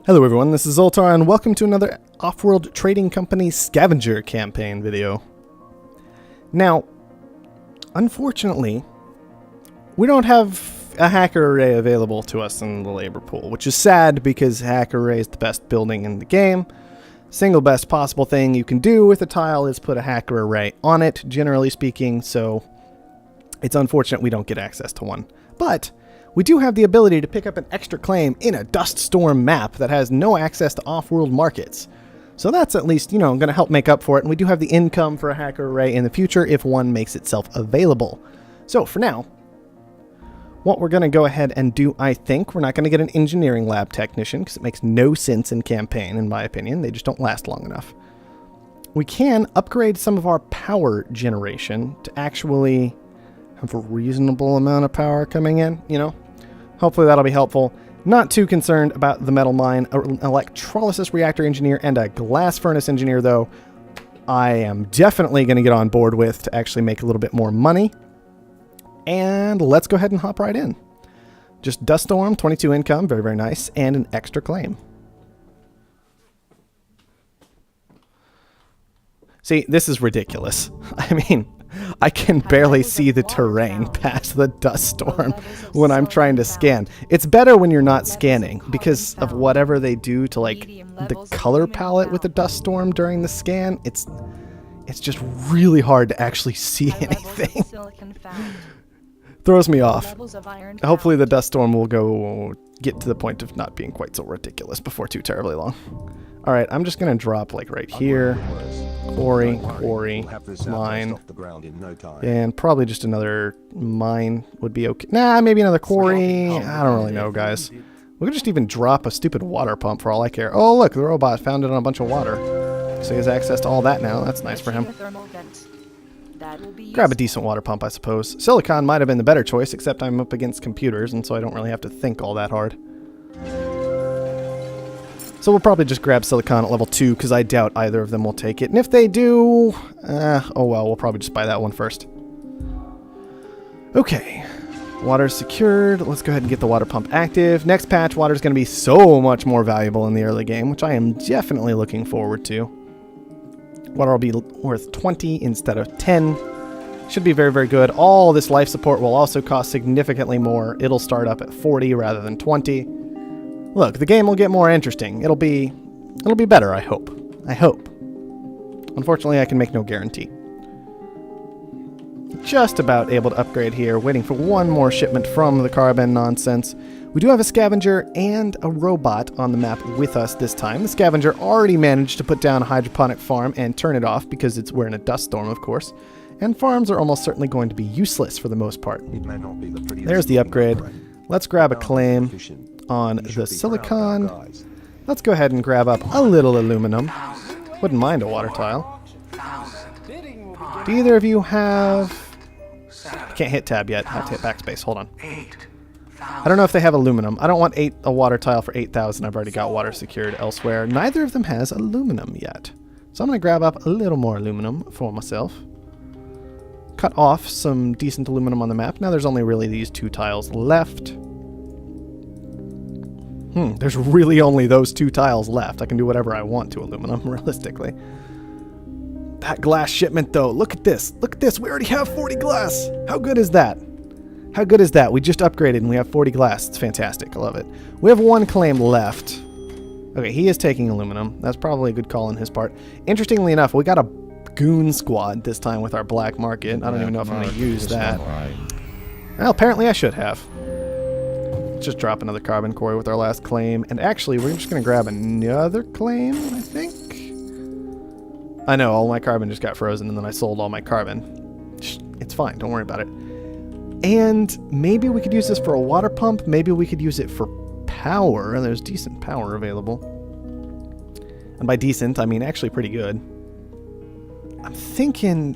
Hello everyone, this is Zoltar and welcome to another Offworld Trading Company Scavenger campaign video. Now, unfortunately, we don't have a hacker array available to us in the labor pool, which is sad because hacker array is the best building in the game. Single best possible thing you can do with a tile is put a hacker array on it, generally speaking, so it's unfortunate we don't get access to one. But we do have the ability to pick up an extra claim in a dust storm map that has no access to off-world markets. So that's at least, going to help make up for it, and we do have the income for a hacker array in the future if one makes itself available. So for now, what we're going to go ahead and do, I think, we're not going to get an engineering lab technician because it makes no sense in campaign, in my opinion. They just don't last long enough. We can upgrade some of our power generation to actually have a reasonable amount of power coming in, Hopefully that'll be helpful. Not too concerned about the metal mine, an electrolysis reactor engineer, and a glass furnace engineer, though I am definitely going to get on board with to actually make a little bit more money. And let's go ahead and hop right in. Just dust storm, 22 income, very, very nice, and an extra claim. See, this is ridiculous. I mean, I can barely see the terrain past the dust storm when I'm trying to scan. It's better when you're not scanning because of whatever they do to the color palette with the dust storm during the scan. It's just really hard to actually see anything. Throws me off. Hopefully the dust storm will get to the point of not being quite so ridiculous before too terribly long. Alright, I'm just going to drop right here. Quarry, mine, and probably just another mine would be okay. Nah, maybe another quarry. I don't really know, guys. We could just even drop a stupid water pump for all I care. Oh, look, the robot found it on a bunch of water. So he has access to all that now. That's nice for him. Grab a decent water pump, I suppose. Silicon might have been the better choice, except I'm up against computers, and so I don't really have to think all that hard. So we'll probably just grab silicon at level 2 because I doubt either of them will take it. And if they do, oh well, we'll probably just buy that one first. Okay, water's secured. Let's go ahead and get the water pump active. Next patch, water's going to be so much more valuable in the early game, which I am definitely looking forward to. Water will be worth 20 instead of 10. Should be very, very good. All this life support will also cost significantly more. It'll start up at 40 rather than 20. Look, the game will get more interesting. It'll be better, I hope. I hope. Unfortunately, I can make no guarantee. Just about able to upgrade here, waiting for one more shipment from the carbon nonsense. We do have a scavenger and a robot on the map with us this time. The scavenger already managed to put down a hydroponic farm and turn it off because we're in a dust storm, of course. And farms are almost certainly going to be useless for the most part. There's the upgrade. Let's grab a claim on the silicon. Let's go ahead and grab up a little aluminum. Wouldn't mind a water tile. Do either of you have... I can't hit tab yet. I have to hit backspace. Hold on. I don't know if they have aluminum. I don't want a water tile for 8,000. I've already got water secured elsewhere. Neither of them has aluminum yet. So I'm going to grab up a little more aluminum for myself. Cut off some decent aluminum on the map. Now there's only really these 2 tiles left. There's really only those 2 tiles left. I can do whatever I want to aluminum, realistically. That glass shipment, though. Look at this. Look at this. We already have 40 glass. How good is that? How good is that? We just upgraded and we have 40 glass. It's fantastic. I love it. We have 1 claim left. Okay, he is taking aluminum. That's probably a good call on his part. Interestingly enough, we got a goon squad this time with our black market. I don't even know if I'm going to use that. Well, apparently I should have. Just drop another carbon quarry with our last claim. And actually, we're just going to grab another claim, I think. I know, all my carbon just got frozen, and then I sold all my carbon. It's fine, don't worry about it. And maybe we could use this for a water pump. Maybe we could use it for power. There's decent power available. And by decent, I mean actually pretty good. I'm thinking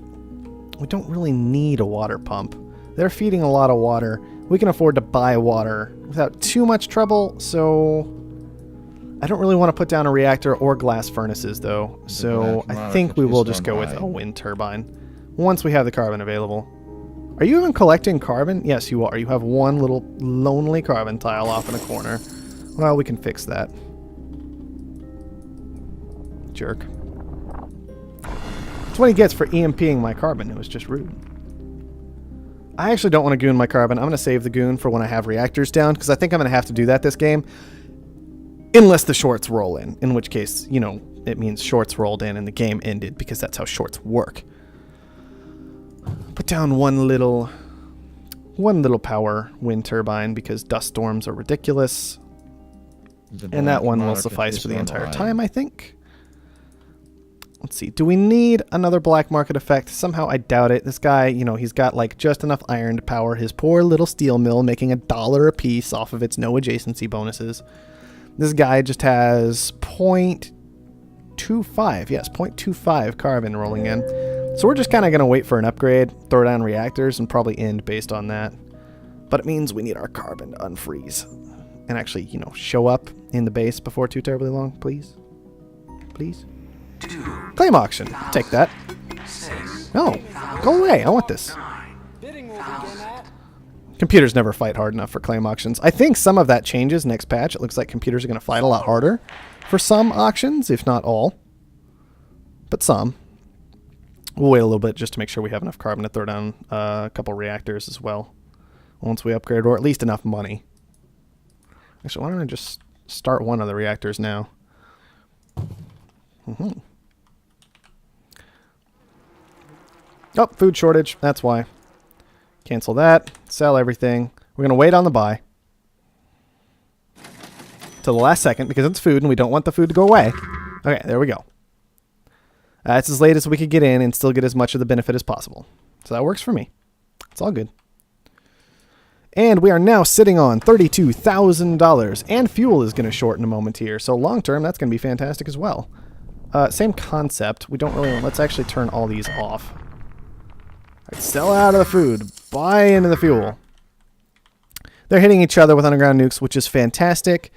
we don't really need a water pump. They're feeding a lot of water. We can afford to buy water without too much trouble, so I don't really want to put down a reactor or glass furnaces, though, so I think we will just go with a wind turbine once we have the carbon available. Are you even collecting carbon? Yes, you are. You have one little lonely carbon tile off in a corner. Well, we can fix that. Jerk. That's what he gets for EMPing my carbon. It was just rude. I actually don't want to goon my carbon. I'm going to save the goon for when I have reactors down, because I think I'm going to have to do that this game. Unless the shorts roll in which case, you know, it means shorts rolled in and the game ended, because that's how shorts work. Put down one little power wind turbine, because dust storms are ridiculous. And that one will suffice for the entire time, I think. Let's see. Do we need another black market effect? Somehow I doubt it. This guy, you know, he's got like just enough iron to power his poor little steel mill, making $1 a piece off of its no adjacency bonuses. This guy just has 0.25. Yes, 0.25 carbon rolling in. So we're just kind of going to wait for an upgrade, throw down reactors, and probably end based on that. But it means we need our carbon to unfreeze. And actually, you know, show up in the base before too terribly long, please. Please. Claim auction. Take that. No, go away. I want this. Computers never fight hard enough for claim auctions. I think some of that changes next patch. It looks like computers are going to fight a lot harder for some auctions, if not all. But some. We'll wait a little bit just to make sure we have enough carbon to throw down a couple reactors as well once we upgrade, or at least enough money. Actually, why don't I just start one of the reactors now? Oh, food shortage. That's why. Cancel that. Sell everything. We're going to wait on the buy till the last second because it's food and we don't want the food to go away. Okay, there we go. That's as late as we could get in and still get as much of the benefit as possible. So that works for me. It's all good. And we are now sitting on $32,000. And fuel is going to short in a moment here. So long term, that's going to be fantastic as well. Same concept. We don't really want... Let's actually turn all these off. Right, sell out of the food. Buy into the fuel. They're hitting each other with underground nukes, which is fantastic.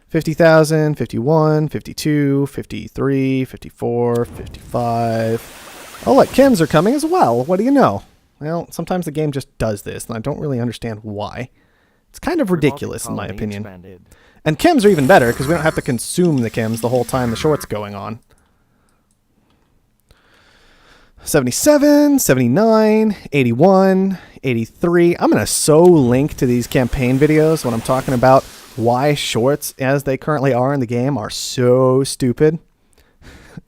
50,000, 51, 52, 53, 54, 55. Oh, look, chems are coming as well. What do you know? Well, sometimes the game just does this, and I don't really understand why. It's kind of ridiculous, in my opinion. And chems are even better, because we don't have to consume the chems the whole time the short's going on. 77, 79, 81, 83. I'm going to so link to these campaign videos when I'm talking about why shorts, as they currently are in the game, are so stupid.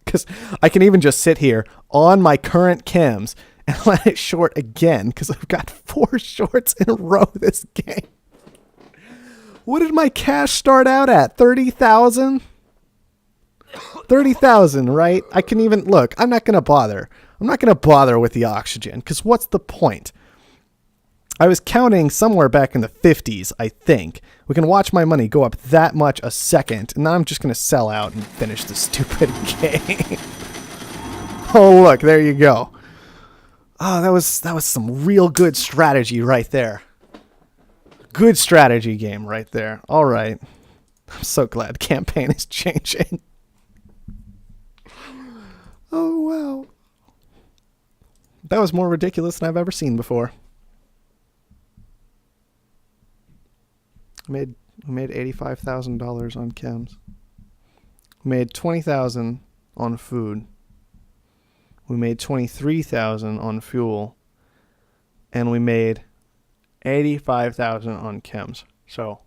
Because I can even just sit here on my current chems and let it short again, because I've got 4 shorts in a row this game. What did my cash start out at? 30,000? 30,000, right? I can even... Look, I'm not going to bother. I'm not going to bother with the oxygen, because what's the point? I was counting somewhere back in the 50s, I think. We can watch my money go up that much a second, and now I'm just going to sell out and finish this stupid game. Oh, look, there you go. Oh, that was some real good strategy right there. Good strategy game right there. All right. I'm so glad campaign is changing. Oh, wow. That was more ridiculous than I've ever seen before. We made $85,000 on chems. We made $20,000 on food. We made $23,000 on fuel. And we made $85,000 on chems. So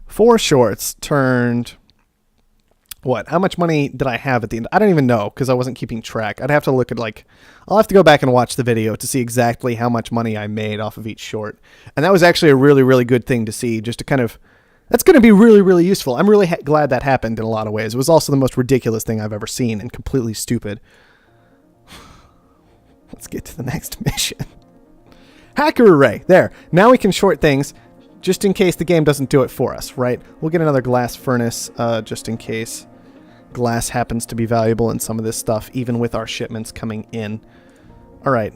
4 shorts turned... What? How much money did I have at the end? I don't even know, because I wasn't keeping track. I'd have to look at, like... I'll have to go back and watch the video to see exactly how much money I made off of each short. And that was actually a really, really good thing to see, just to kind of... That's going to be really, really useful. I'm really glad that happened in a lot of ways. It was also the most ridiculous thing I've ever seen, and completely stupid. Let's get to the next mission. Hacker Array. There. Now we can short things, just in case the game doesn't do it for us, right? We'll get another glass furnace, just in case glass happens to be valuable in some of this stuff, even with our shipments coming in. All right.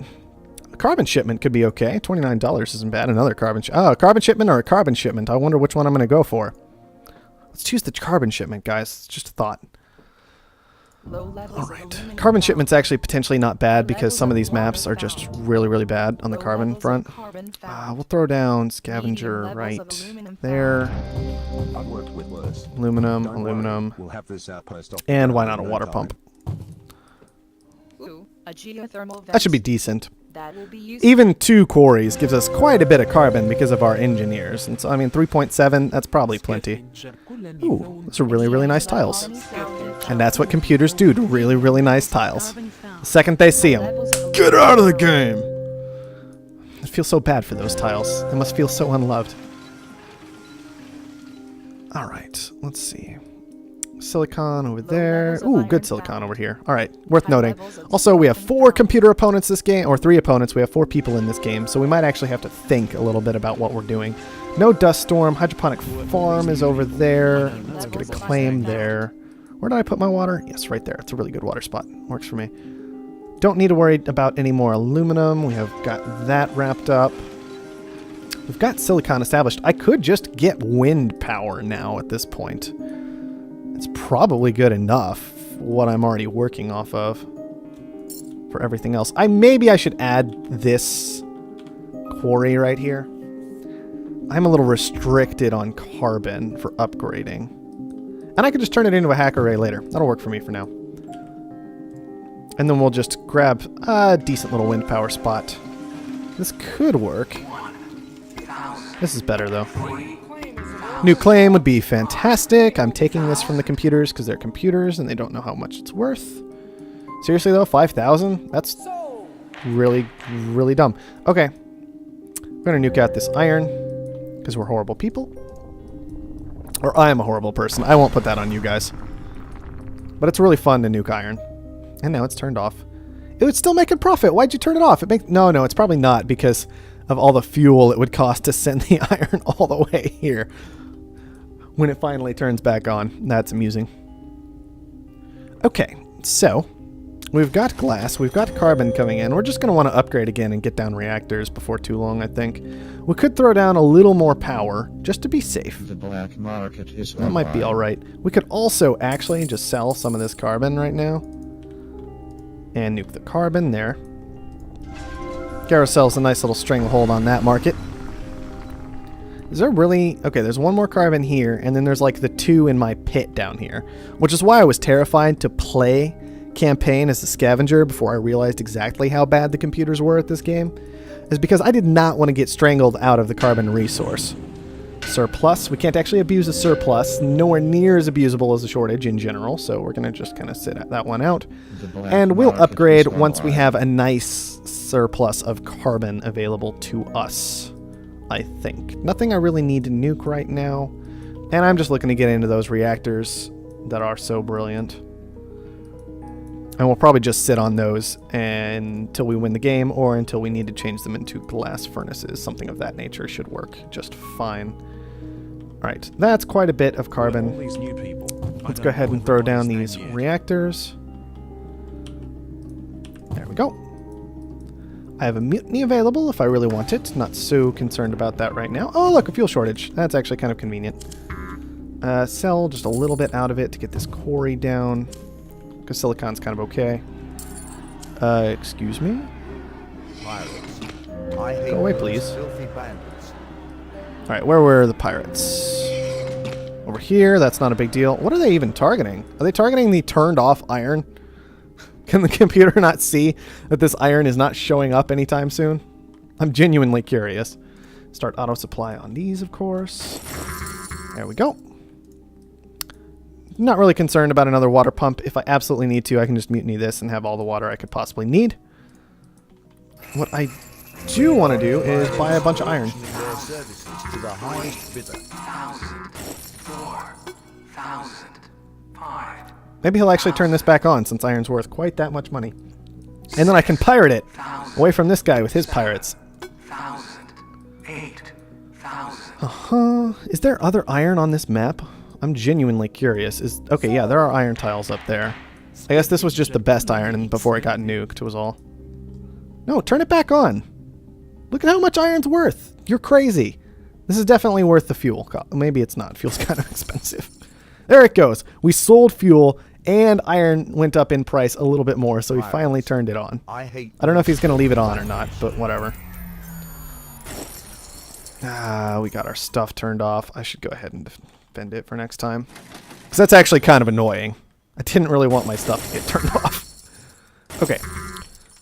A carbon shipment could be okay. $29 isn't bad. Another carbon a carbon shipment or a carbon shipment? I wonder which one I'm going to go for. Let's choose the carbon shipment, guys. It's just a thought. Alright. Carbon shipment's actually potentially not bad because some of these maps are just really, really bad on the carbon front. We'll throw down Scavenger right there. Aluminum, aluminum. And why not a water pump? That should be decent. Even 2 quarries gives us quite a bit of carbon because of our engineers. And so, I mean, 3.7, that's probably plenty. Ooh, those are really, really nice tiles. And that's what computers do to really, really nice tiles. The second they see them, get out of the game! I feel so bad for those tiles. They must feel so unloved. Alright, let's see. Silicon over there. Ooh, good silicon over here. Alright, worth noting. Also, we have 4 computer opponents this game, or 3 opponents. We have 4 people in this game, so we might actually have to think a little bit about what we're doing. No dust storm. Hydroponic farm is over there. Let's get a claim there. Where did I put my water? Yes, right there. It's a really good water spot. Works for me. Don't need to worry about any more aluminum. We have got that wrapped up. We've got silicon established. I could just get wind power now at this point. It's probably good enough, what I'm already working off of for everything else. Maybe I should add this quarry right here. I'm a little restricted on carbon for upgrading. And I could just turn it into a hack array later. That'll work for me for now. And then we'll just grab a decent little wind power spot. This could work. This is better though. New claim would be fantastic. I'm taking this from the computers because they're computers and they don't know how much it's worth. Seriously though, 5,000? That's really, really dumb. Okay. We're going to nuke out this iron because we're horrible people. Or I am a horrible person. I won't put that on you guys. But it's really fun to nuke iron. And now it's turned off. It would still make a profit. Why'd you turn it off? No, it's probably not because of all the fuel it would cost to send the iron all the way here. When it finally turns back on. That's amusing. Okay, so we've got glass, we've got carbon coming in. We're just going to want to upgrade again and get down reactors before too long, I think. We could throw down a little more power just to be safe. The black market is that might be all right. We could also actually just sell some of this carbon right now. And nuke the carbon there. Get ourselves a nice little stranglehold on that market. Is there really... Okay, there's one more carbon here, and then there's like the 2 in my pit down here. Which is why I was terrified to play campaign as a scavenger before I realized exactly how bad the computers were at this game. Is because I did not want to get strangled out of the carbon resource. Surplus. We can't actually abuse a surplus. Nowhere near as abusable as a shortage in general, so we're going to just kind of sit that one out. And we'll upgrade once we have a nice surplus of carbon available to us. I think. Nothing I really need to nuke right now. And I'm just looking to get into those reactors that are so brilliant. And we'll probably just sit on those until we win the game or until we need to change them into glass furnaces. Something of that nature should work just fine. Alright, that's quite a bit of carbon. Let's go ahead and throw down these reactors. There we go. I have a mutiny available if I really want it. Not so concerned about that right now. Oh, look, a fuel shortage. That's actually kind of convenient. Sell just a little bit out of it to get this quarry down. Because silicon's kind of okay. Excuse me? Go away, please. Alright, where were the pirates? Over here, that's not a big deal. What are they even targeting? Are they targeting the turned off iron? Can the computer not see that this iron is not showing up anytime soon? I'm genuinely curious. Start auto supply on these, of course. There we go. Not really concerned about another water pump. If I absolutely need to, I can just mutiny this and have all the water I could possibly need. What I do want to do is buy a bunch of iron. Maybe he'll actually turn this back on since iron's worth quite that much money. And then I can pirate it away from this guy with his pirates. Is there other iron on this map? I'm genuinely curious. Okay, yeah, there are iron tiles up there. I guess this was just the best iron before it got nuked was all. No, turn it back on. Look at how much iron's worth. You're crazy. This is definitely worth the fuel. Maybe it's not. Fuel's kind of expensive. There it goes. We sold fuel And iron went up in price a little bit more, so he finally turned it on. I don't know if he's going to leave it on or not, but whatever. We got our stuff turned off. I should go ahead and defend it for next time. Because that's actually kind of annoying. I didn't really want my stuff to get turned off. Okay.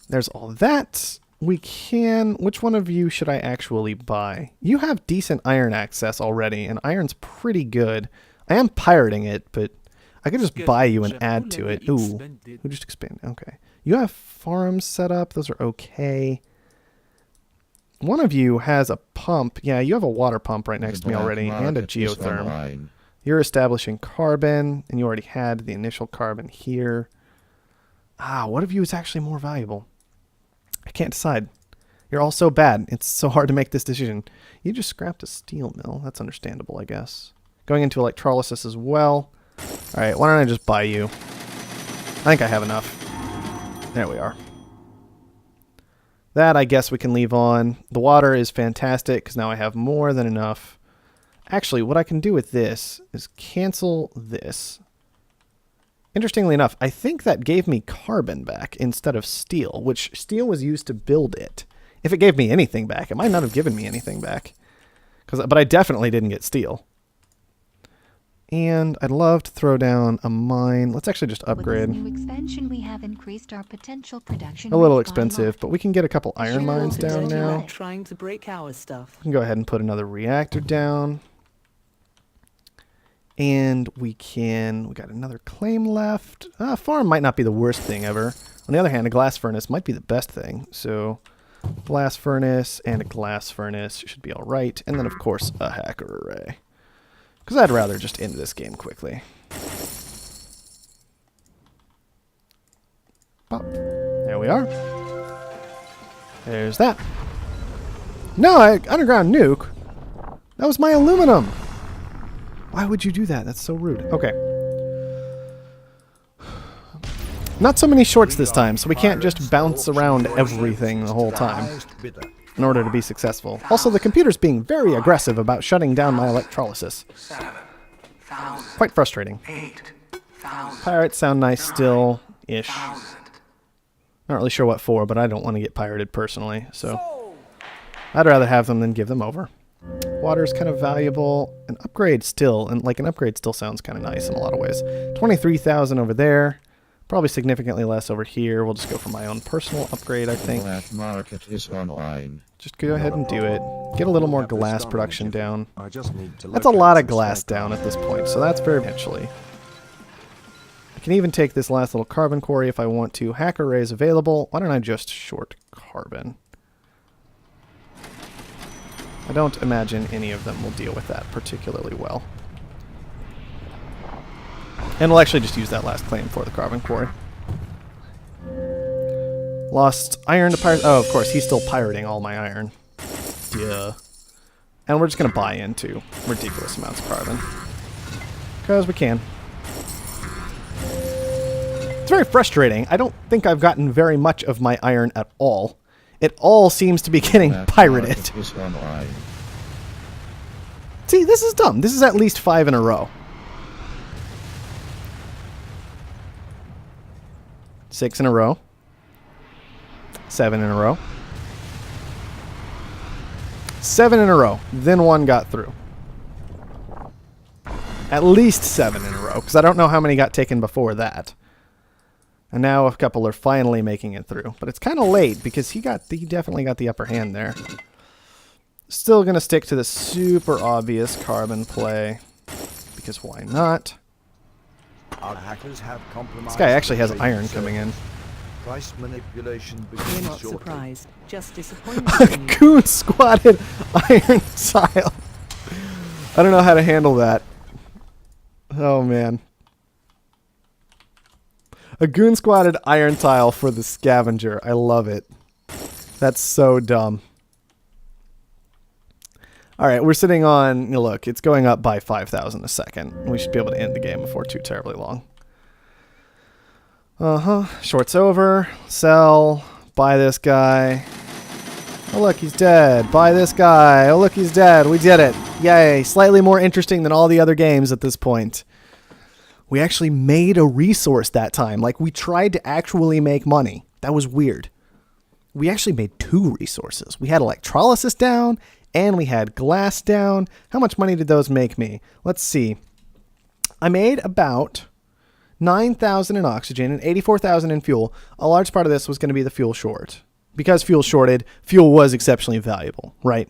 There's all that. We can... Which one of you should I actually buy? You have decent iron access already, and iron's pretty good. I am pirating it, but I could just buy you and add to it. Ooh. Who just expanded? Okay. You have farms set up. Those are okay. One of you has a pump. Yeah, you have a water pump right next to me already, and a geotherm. You're establishing carbon, and you already had the initial carbon here. What of you is actually more valuable? I can't decide. You're all so bad. It's so hard to make this decision. You just scrapped a steel mill. That's understandable, I guess. Going into electrolysis as well. All right, why don't I just buy you? I think I have enough. There we are. That, I guess, we can leave on. The water is fantastic because now I have more than enough. Actually, what I can do with this is cancel this. Interestingly enough, I think that gave me carbon back instead of steel, which steel was used to build it. If it gave me anything back, it might not have given me anything back. But I definitely didn't get steel. And I'd love to throw down a mine. Let's actually just upgrade. With this new expansion, we have increased our potential production. A little expensive, but we can get a couple iron mines down now. Trying to break our stuff. We can go ahead and put another reactor down. And we got another claim left. Farm might not be the worst thing ever. On the other hand, a glass furnace might be the best thing. So, glass furnace and a glass furnace should be all right. And then, of course, a hacker array. Because I'd rather just end this game quickly. Pop. There we are. There's that. No, underground nuke. That was my aluminum. Why would you do that? That's so rude. Okay. Not so many shorts this time, so we can't just bounce around everything the whole time in order to be successful. Also, the computer's being very aggressive about shutting down my electrolysis. Quite frustrating. Pirates sound nice still-ish. Not really sure what for, but I don't want to get pirated personally, so I'd rather have them than give them over. Water's kind of valuable. An upgrade still, and like an upgrade still sounds kind of nice in a lot of ways. 23,000 over there. Probably significantly less over here. We'll just go for my own personal upgrade, I think. Black market is online. Just go ahead and do it. Get a little more glass production down. That's a lot of glass down at this point, so that's very eventually. I can even take this last little carbon quarry if I want to. Hack arrays available. Why don't I just short carbon? I don't imagine any of them will deal with that particularly well. And we'll actually just use that last claim for the carbon quarry. Lost iron to pirate. Oh, of course, he's still pirating all my iron. Yeah. And we're just going to buy into ridiculous amounts of carbon. Because we can. It's very frustrating. I don't think I've gotten very much of my iron at all. It all seems to be getting pirated. See, this is dumb. This is at least 5 in a row. 6 in a row. 7 in a row. 7 in a row. Then 1 got through. At least 7 in a row, because I don't know how many got taken before that. And now a couple are finally making it through. But it's kind of late, because he definitely got the upper hand there. Still going to stick to the super obvious carbon play, because why not? Our hackers have compromised. This guy actually has iron coming in. Price manipulation We're begins not shortly. surprised. Just disappointed. Goon squatted iron tile. I don't know how to handle that. Oh, man. A goon squatted iron tile for the scavenger. I love it. That's so dumb. Alright, we're sitting on... Look, it's going up by 5,000 a second. We should be able to end the game before too terribly long. Short's over. Sell. Buy this guy. Oh, look, he's dead. Buy this guy. Oh, look, he's dead. We did it. Yay. Slightly more interesting than all the other games at this point. We actually made a resource that time. Like, we tried to actually make money. That was weird. We actually made 2 resources. We had electrolysis down, and we had glass down. How much money did those make me? Let's see. I made about 9,000 in oxygen and 84,000 in fuel. A large part of this was going to be the fuel short. Because fuel shorted, fuel was exceptionally valuable, right?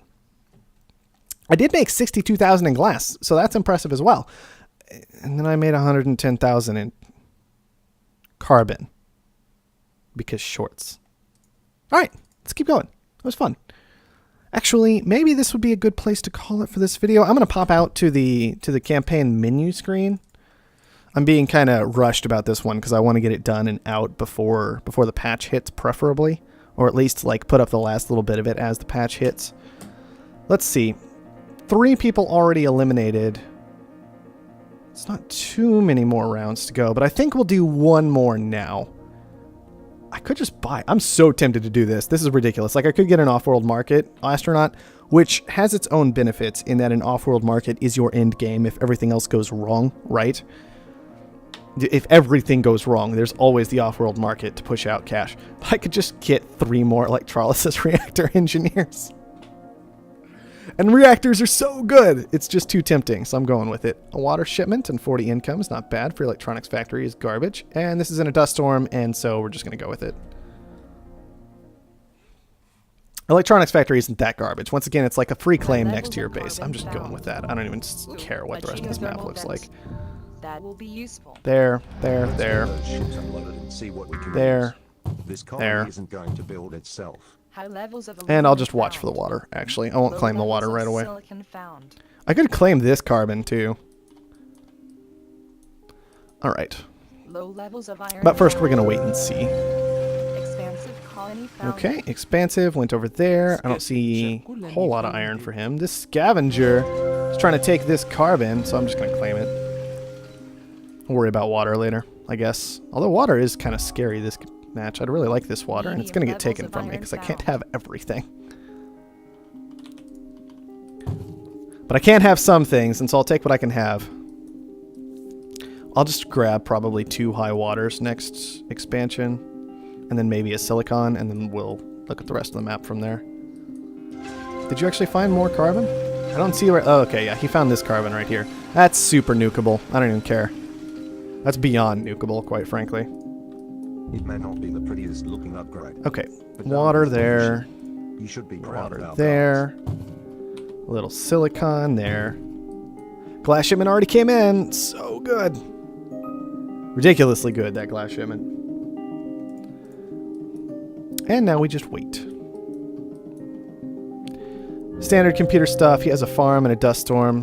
I did make 62,000 in glass, so that's impressive as well. And then I made 110,000 in carbon because shorts. All right, let's keep going. It was fun. Actually, maybe this would be a good place to call it for this video. I'm going to pop out to the campaign menu screen. I'm being kind of rushed about this one because I want to get it done and out before the patch hits, preferably, or at least like put up the last little bit of it as the patch hits. Let's see. 3 people already eliminated. It's not too many more rounds to go, but I think we'll do 1 more now. I could just buy. I'm so tempted to do this. This is ridiculous. Like, I could get an off-world market astronaut, which has its own benefits in that an off-world market is your end game if everything else goes wrong, right? If everything goes wrong, there's always the off-world market to push out cash. But I could just get 3 more electrolysis reactor engineers. And reactors are so good. It's just too tempting, so I'm going with it. A water shipment and 40 income is not bad for electronics factory is garbage. And this is in a dust storm, and so we're just going to go with it. Electronics factory isn't that garbage. Once again, it's like a free claim next to your base. I'm just going with that. I don't even care what the rest of this map looks like. That will be useful. There. Ships unloaded and see what we can There. use. This colony isn't going to build itself. High levels of And I'll aluminum just watch for the found. water, actually. I won't Low claim the levels water of right away. silicon found. I could claim this carbon, too. All right. Low levels of iron. But first, we're going to wait and see. Expansive colony found. Okay, expansive went over there. I don't see a whole lot of iron for him. This scavenger is trying to take this carbon, so I'm just going to claim it. We'll worry about water later, I guess. Although water is kind of scary this match. I'd really like this water, and it's going to get taken from me because I can't have everything. But I can't have some things, and so I'll take what I can have. I'll just grab probably 2 high waters next expansion, and then maybe a silicon, and then we'll look at the rest of the map from there. Did you actually find more carbon? I don't see where... Oh, okay, yeah, he found this carbon right here. That's super nukeable. I don't even care. That's beyond nukeable, quite frankly. It may not be the prettiest looking upgrade. Okay, but water there. You should be proud of Water our there. A little silicon there. Glass shipment already came in. So good. Ridiculously good, that glass shipment. And now we just wait. Standard computer stuff. He has a farm and a dust storm.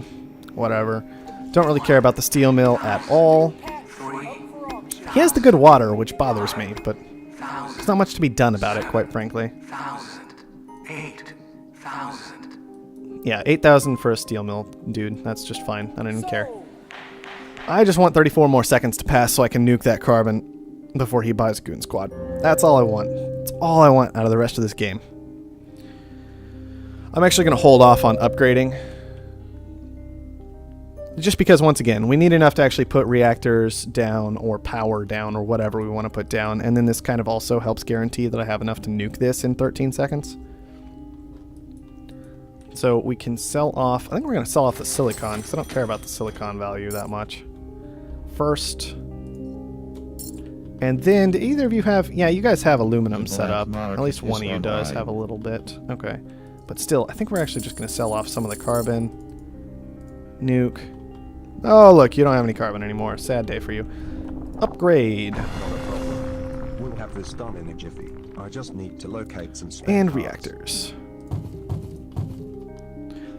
Whatever. Don't really care about the steel mill at all. He has the good water, which bothers me, but there's not much to be done about it, quite frankly. 8,000. Yeah, 8,000 for a steel mill, dude. That's just fine. I don't even care. I just want 34 more seconds to pass so I can nuke that carbon before he buys Goon Squad. That's all I want. That's all I want out of the rest of this game. I'm actually going to hold off on upgrading. Just because, once again, we need enough to actually put reactors down or power down or whatever we want to put down. And then this kind of also helps guarantee that I have enough to nuke this in 13 seconds. So we can sell off... I think we're going to sell off the silicon because I don't care about the silicon value that much. First. And then, do either of you have... Yeah, you guys have aluminum set up. At least one of you does have a little bit. Okay. But still, I think we're actually just going to sell off some of the carbon. Nuke. Oh, look, you don't have any carbon anymore. Sad day for you. Upgrade. Not a problem. We'll have this done in a jiffy. I just need to locate some spare And parts. reactors.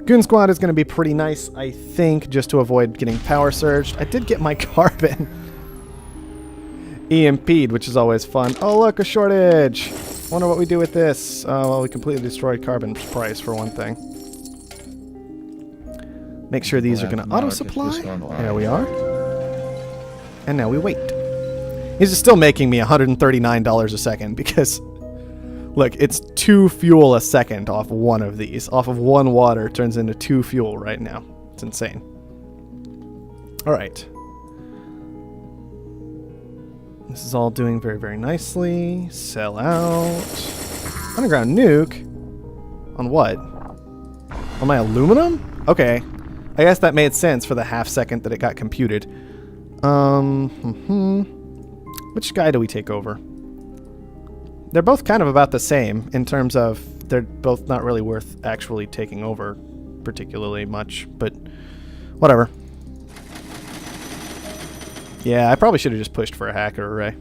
Goon Squad is going to be pretty nice, I think, just to avoid getting power surged. I did get my carbon EMP'd, which is always fun. Oh, look, a shortage. Wonder what we do with this. Well, we completely destroyed carbon price, for one thing. Make sure these are going to auto-supply. There we are. And now we wait. He's still making me $139 a second because, look, it's 2 fuel a second off one of these. Off of 1 water turns into 2 fuel right now. It's insane. All right. This is all doing very, very nicely. Sell out. Underground nuke? On what? On my aluminum? Okay. I guess that made sense for the half second that it got computed. Which guy do we take over? They're both kind of about the same in terms of they're both not really worth actually taking over particularly much, but whatever. Yeah, I probably should have just pushed for a hacker array.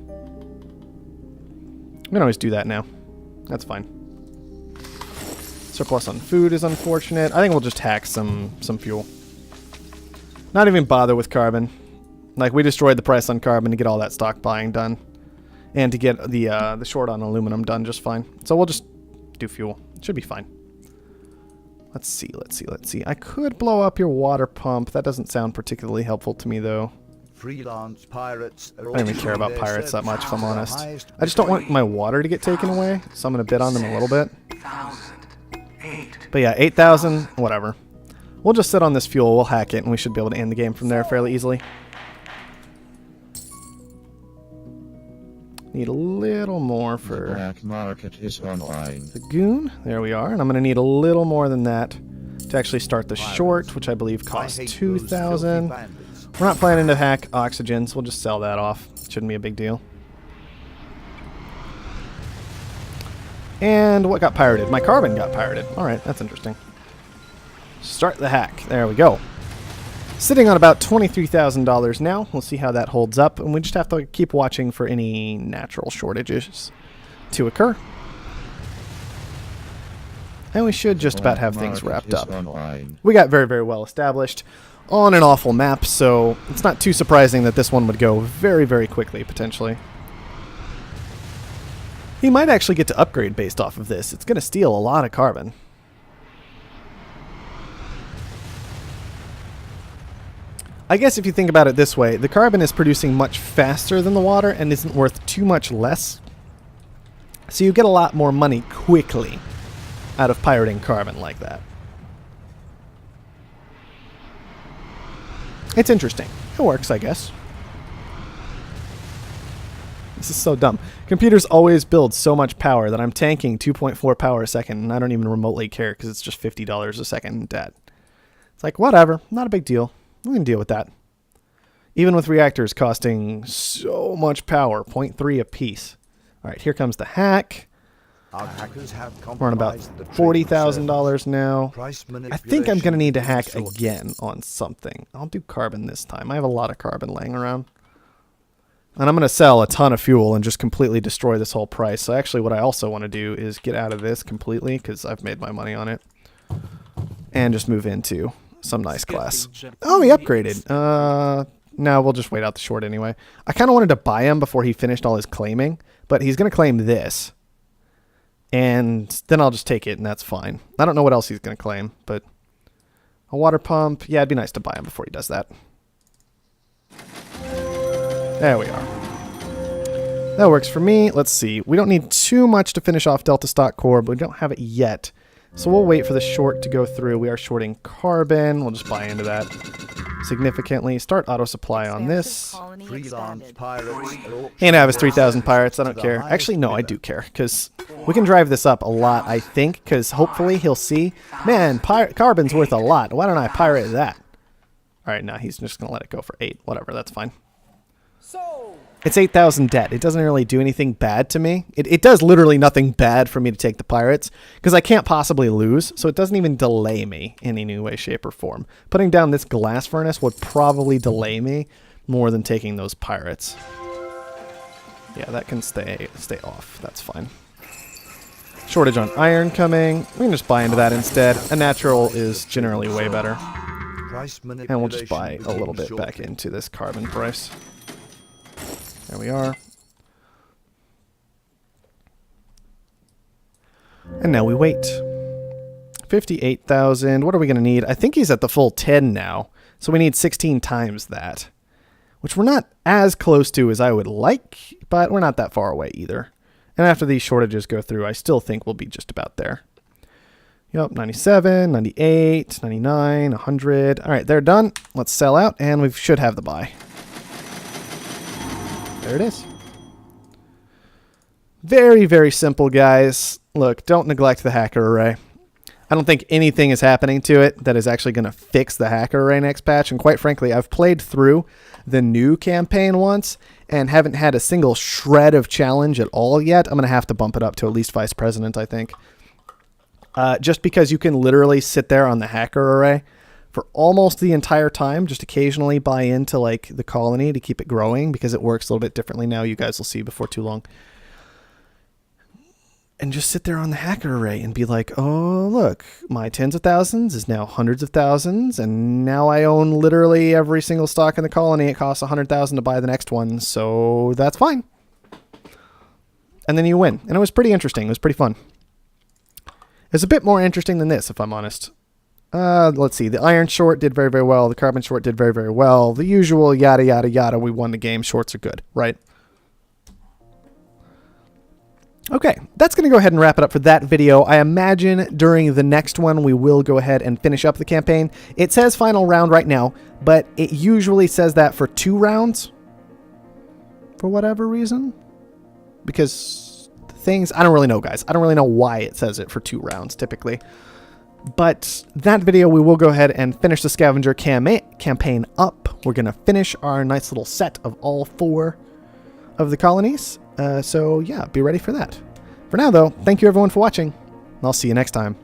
We can always do that now. That's fine. Surplus on food is unfortunate. I think we'll just hack some fuel. Not even bother with carbon. Like, we destroyed the price on carbon to get all that stock buying done. And to get the short on aluminum done just fine. So we'll just do fuel. It should be fine. Let's see. I could blow up your water pump. That doesn't sound particularly helpful to me, though. Freelance pirates I don't even care about pirates that much, if I'm honest. I just don't want my water to get taken away, so I'm going to bid on them a little bit. But yeah, 8,000, whatever. We'll just sit on this fuel, we'll hack it, and we should be able to end the game from there fairly easily. Need a little more for the black market is online. the goon. There we are. And I'm going to need a little more than that to actually start the short, which I believe costs 2,000. We're not planning to hack oxygen, so we'll just sell that off. Shouldn't be a big deal. And what got pirated? My carbon got pirated. Alright, that's interesting. Start the hack. There we go. Sitting on about $23,000 now. We'll see how that holds up. And we just have to keep watching for any natural shortages to occur. And we should just about have things wrapped up. We got very, very well established on an awful map, so it's not too surprising that this one would go very, very quickly, potentially. He might actually get to upgrade based off of this. It's going to steal a lot of carbon. I guess if you think about it this way, the carbon is producing much faster than the water and isn't worth too much less. So you get a lot more money quickly out of pirating carbon like that. It's interesting. It works, I guess. This is so dumb. Computers always build so much power that I'm tanking 2.4 power a second, and I don't even remotely care because it's just $50 a second in debt. It's like, whatever. Not a big deal. We can deal with that. Even with reactors costing so much power, 0.3 a piece. All right, here comes the hack. Our hackers have We're on about $40,000 now. I think I'm going to need to hack again on something. I'll do carbon this time. I have a lot of carbon laying around. And I'm going to sell a ton of fuel and just completely destroy this whole price. So actually what I also want to do is get out of this completely because I've made my money on it. And just move into some nice class. Oh, he upgraded. No, we'll just wait out the short anyway. I kind of wanted to buy him before he finished all his claiming. But he's going to claim this. And then I'll just take it, and that's fine. I don't know what else he's going to claim, but a water pump. Yeah, it'd be nice to buy him before he does that. There we are. That works for me. Let's see. We don't need too much to finish off Delta Stock Core, but we don't have it yet. So we'll wait for the short to go through. We are shorting carbon. We'll just buy into that significantly. Start auto supply on this. freelance pirates. And I have his 3,000 pirates. I don't care. Actually, no, I do care because we can drive this up a lot, I think, because hopefully he'll see, man, carbon's worth a lot. Why don't I pirate that? All right, now he's just going to let it go for 8. Whatever, that's fine. It's 8,000 debt. It doesn't really do anything bad to me. It does literally nothing bad for me to take the pirates because I can't possibly lose, so it doesn't even delay me in any way, shape, or form. Putting down this glass furnace would probably delay me more than taking those pirates. Yeah, that can stay off. That's fine. Shortage on iron coming. We can just buy into that instead. A natural is generally way better. And we'll just buy a little bit back into this carbon price. There we are. And now we wait. 58,000. What are we going to need? I think he's at the full 10 now. So we need 16 times that. Which we're not as close to as I would like, but we're not that far away either. And after these shortages go through, I still think we'll be just about there. Yep, 97, 98, 99, 100. All right, they're done. Let's sell out, and we should have the buy. There it is. very, very simple, guys. Look, don't neglect the hacker array. I don't think anything is happening to it that is actually going to fix the hacker array next patch. And quite frankly, I've played through the new campaign once and haven't had a single shred of challenge at all yet. I'm going to have to bump it up to at least Vice President, I think. Just because you can literally sit there on the hacker array for almost the entire time, just occasionally buy into like the colony to keep it growing because it works a little bit differently now. You guys will see before too long. And just sit there on the hacker array and be like, oh, look, my tens of thousands is now hundreds of thousands. And now I own literally every single stock in the colony. It costs 100,000 to buy the next one. So that's fine. And then you win. And it was pretty interesting. It was pretty fun. It's a bit more interesting than this, if I'm honest. Let's see. The iron short did very, very well. The carbon short did very, very well. The usual yada, yada, yada. We won the game. Shorts are good, right? Okay, that's going to go ahead and wrap it up for that video. I imagine during the next one, we will go ahead and finish up the campaign. It says final round right now, but it usually says that for 2 rounds. For whatever reason. Because things, I don't really know, guys. I don't really know why it says it for 2 rounds, typically. But that video, we will go ahead and finish the Scavenger campaign up. We're going to finish our nice little set of all 4 of the colonies. So yeah, be ready for that. For now though, thank you everyone for watching, and I'll see you next time.